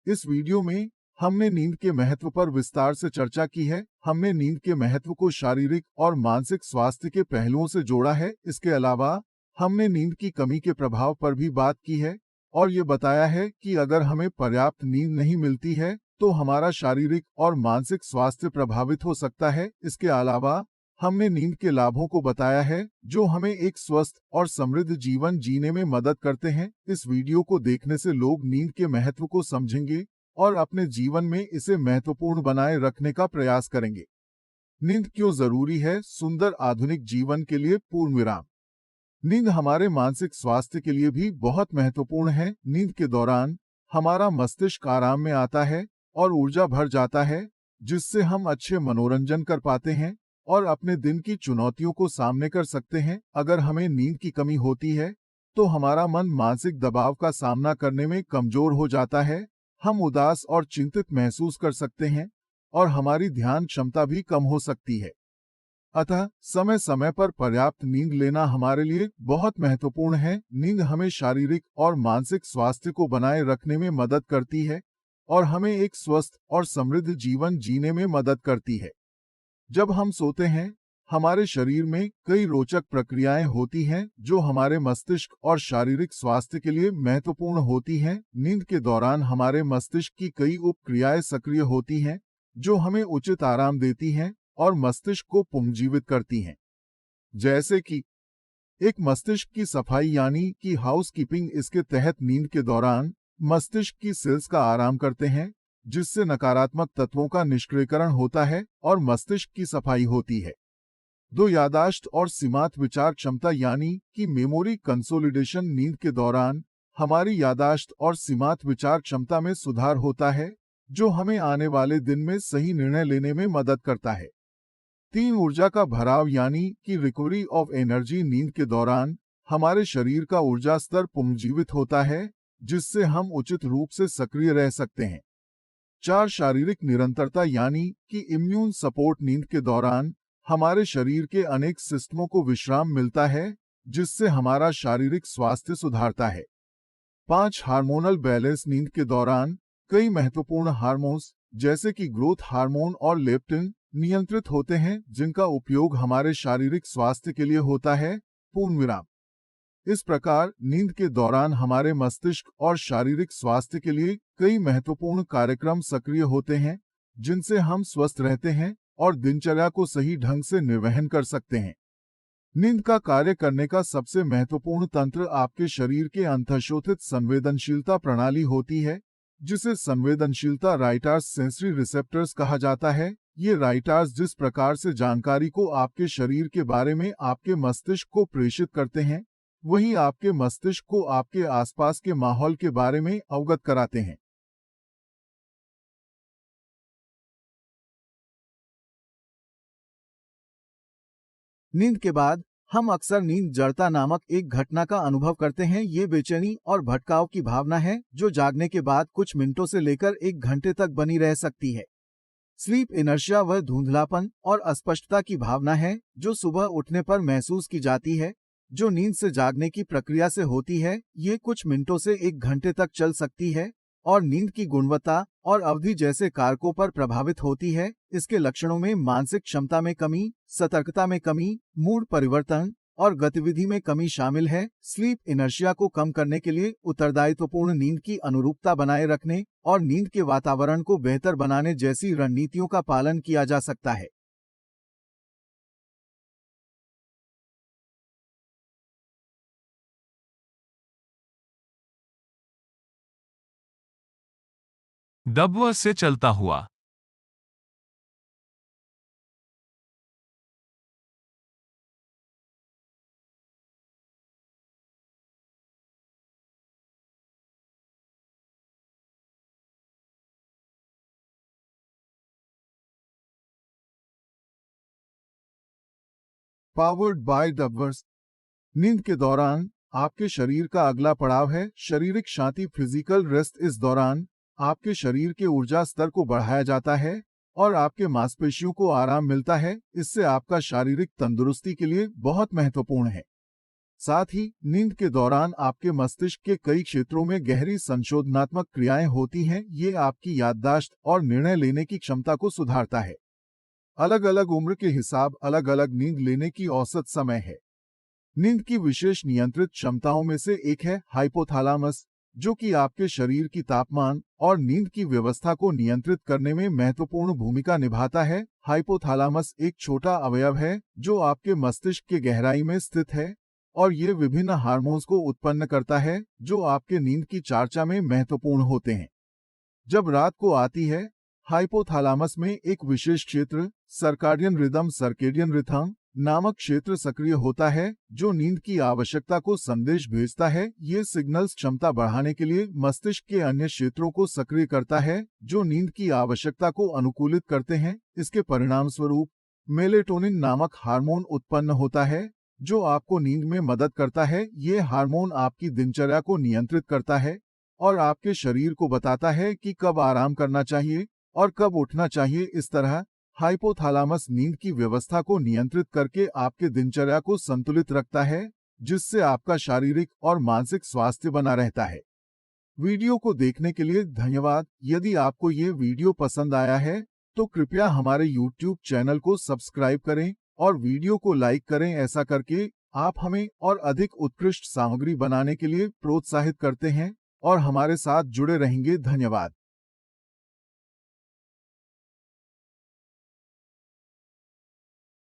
इस वीडियो में हमने नींद के महत्व पर विस्तार से चर्चा की है। हमने नींद के महत्व को शारीरिक और मानसिक स्वास्थ्य के पहलुओं से जोड़ा है। इसके अलावा हमने नींद की कमी के प्रभाव पर भी बात की है और ये बताया है कि अगर हमें पर्याप्त नींद नहीं मिलती है तो हमारा शारीरिक और मानसिक स्वास्थ्य प्रभावित हो सकता है। इसके अलावा हमने नींद के लाभों को बताया है जो हमें एक स्वस्थ और समृद्ध जीवन जीने में मदद करते हैं। इस वीडियो को देखने से लोग नींद के महत्व को समझेंगे और अपने जीवन में इसे महत्वपूर्ण बनाए रखने का प्रयास करेंगे। नींद क्यों जरूरी है? सुंदर आधुनिक जीवन के लिए पूर्ण विराम। नींद हमारे मानसिक स्वास्थ्य के लिए भी बहुत महत्वपूर्ण है। नींद के दौरान हमारा मस्तिष्क आराम में आता है और ऊर्जा भर जाता है, जिससे हम अच्छे मनोरंजन कर पाते हैं और अपने दिन की चुनौतियों को सामने कर सकते हैं। अगर हमें नींद की कमी होती है तो हमारा मन मानसिक दबाव का सामना करने में कमजोर हो जाता है। हम उदास और चिंतित महसूस कर सकते हैं और हमारी ध्यान क्षमता भी कम हो सकती है। अतः समय समय पर पर्याप्त नींद लेना हमारे लिए बहुत महत्वपूर्ण है। नींद हमें शारीरिक और मानसिक स्वास्थ्य को बनाए रखने में मदद करती है और हमें एक स्वस्थ और समृद्ध जीवन जीने में मदद करती है। जब हम सोते हैं, हमारे शरीर में कई रोचक प्रक्रियाएं होती हैं जो हमारे मस्तिष्क और शारीरिक स्वास्थ्य के लिए महत्वपूर्ण होती हैं। नींद के दौरान हमारे मस्तिष्क की कई उपक्रियाएं सक्रिय होती हैं जो हमें उचित आराम देती हैं और मस्तिष्क को पुनर्जीवित करती हैं। जैसे कि एक मस्तिष्क की सफाई यानी कि हाउसकीपिंग। इसके तहत नींद के दौरान मस्तिष्क की सेल्स का आराम करते हैं, जिससे नकारात्मक तत्वों का निष्क्रियकरण होता है और मस्तिष्क की सफाई होती है। दो यादाश्त और सीमांत विचार क्षमता यानी कि मेमोरी कंसोलिडेशन। नींद के दौरान हमारी यादाश्त और सीमांत विचार क्षमता में सुधार होता है, जो हमें आने वाले दिन में सही निर्णय लेने में मदद करता है। तीन ऊर्जा का भराव यानी कि रिकवरी ऑफ एनर्जी। नींद के दौरान हमारे शरीर का ऊर्जा स्तर पुनर्जीवित होता है, जिससे हम उचित रूप से सक्रिय रह सकते हैं। चार शारीरिक निरंतरता यानी कि इम्यून सपोर्ट। नींद के दौरान हमारे शरीर के अनेक सिस्टमों को विश्राम मिलता है, जिससे हमारा शारीरिक स्वास्थ्य सुधारता है। पांच हार्मोनल बैलेंस। नींद के दौरान कई महत्वपूर्ण हार्मोन्स जैसे कि ग्रोथ हार्मोन और लेप्टिन नियंत्रित होते हैं, जिनका उपयोग हमारे शारीरिक स्वास्थ्य के लिए होता है। पूर्ण विराम। इस प्रकार नींद के दौरान हमारे मस्तिष्क और शारीरिक स्वास्थ्य के लिए कई महत्वपूर्ण कार्यक्रम सक्रिय होते हैं, जिनसे हम स्वस्थ रहते हैं और दिनचर्या को सही ढंग से निर्वहन कर सकते हैं। नींद का कार्य करने का सबसे महत्वपूर्ण तंत्र आपके शरीर के अंतःशोथित संवेदनशीलता प्रणाली होती है, जिसे संवेदनशीलता राइटार्स सेंसरी रिसेप्टर्स कहा जाता है। ये राइटार्स जिस प्रकार से जानकारी को आपके शरीर के बारे में आपके मस्तिष्क को प्रेषित करते हैं, वही आपके मस्तिष्क को आपके आसपास के माहौल के बारे में अवगत कराते हैं। नींद के बाद हम अक्सर नींद जड़ता नामक एक घटना का अनुभव करते हैं। ये बेचैनी और भटकाव की भावना है जो जागने के बाद कुछ मिनटों से लेकर 1 घंटे तक बनी रह सकती है। स्लीप इनर्शिया वह धुंधलापन और अस्पष्टता की भावना है जो सुबह उठने पर महसूस की जाती है, जो नींद से जागने की प्रक्रिया से होती है। ये कुछ मिनटों से 1 घंटे तक चल सकती है और नींद की गुणवत्ता और अवधि जैसे कारकों पर प्रभावित होती है। इसके लक्षणों में मानसिक क्षमता में कमी, सतर्कता में कमी, मूड परिवर्तन और गतिविधि में कमी शामिल है। स्लीप इनर्शिया को कम करने के लिए उत्तरदायित्वपूर्ण नींद की अनुरूपता बनाए रखने और नींद के वातावरण को बेहतर बनाने जैसी रणनीतियों का पालन किया जा सकता है। दबव से चलता हुआ। पावर्ड बाय डबवर्स। नींद के दौरान आपके शरीर का अगला पड़ाव है शारीरिक शांति, फिजिकल रेस्ट। इस दौरान आपके शरीर के ऊर्जा स्तर को बढ़ाया जाता है और आपके मांसपेशियों को आराम मिलता है। इससे आपका शारीरिक तंदुरुस्ती के लिए बहुत महत्वपूर्ण है। साथ ही नींद के दौरान आपके मस्तिष्क के कई क्षेत्रों में गहरी संशोधनात्मक क्रियाएं होती हैं। ये आपकी याददाश्त और निर्णय लेने की क्षमता को सुधारता है। अलग अलग उम्र के हिसाब अलग अलग नींद लेने की औसत समय है। नींद की विशेष नियंत्रित क्षमताओं में से एक है हाइपोथैलेमस, जो कि आपके शरीर की तापमान और नींद की व्यवस्था को नियंत्रित करने में महत्वपूर्ण भूमिका निभाता है। हाइपोथैलेमस एक छोटा अवयव है जो आपके मस्तिष्क के गहराई में स्थित है और ये विभिन्न हार्मोन्स को उत्पन्न करता है जो आपके नींद की चर्चा में महत्वपूर्ण होते हैं। जब रात को आती है, हाइपोथैलेमस में एक विशेष क्षेत्र सर्केडियन रिथम नामक क्षेत्र सक्रिय होता है जो नींद की आवश्यकता को संदेश भेजता है। ये सिग्नल्स क्षमता बढ़ाने के लिए मस्तिष्क के अन्य क्षेत्रों को सक्रिय करता है जो नींद की आवश्यकता को अनुकूलित करते हैं। इसके परिणामस्वरूप मेलेटोनिन नामक हार्मोन उत्पन्न होता है जो आपको नींद में मदद करता है। ये हार्मोन आपकी दिनचर्या को नियंत्रित करता है और आपके शरीर को बताता है कि कब आराम करना चाहिए और कब उठना चाहिए। इस तरह हाइपोथैलेमस नींद की व्यवस्था को नियंत्रित करके आपके दिनचर्या को संतुलित रखता है, जिससे आपका शारीरिक और मानसिक स्वास्थ्य बना रहता है। वीडियो को देखने के लिए धन्यवाद। यदि आपको ये वीडियो पसंद आया है तो कृपया हमारे YouTube चैनल को सब्सक्राइब करें और वीडियो को लाइक करें। ऐसा करके आप हमें और अधिक उत्कृष्ट सामग्री बनाने के लिए प्रोत्साहित करते हैं और हमारे साथ जुड़े रहेंगे। धन्यवाद।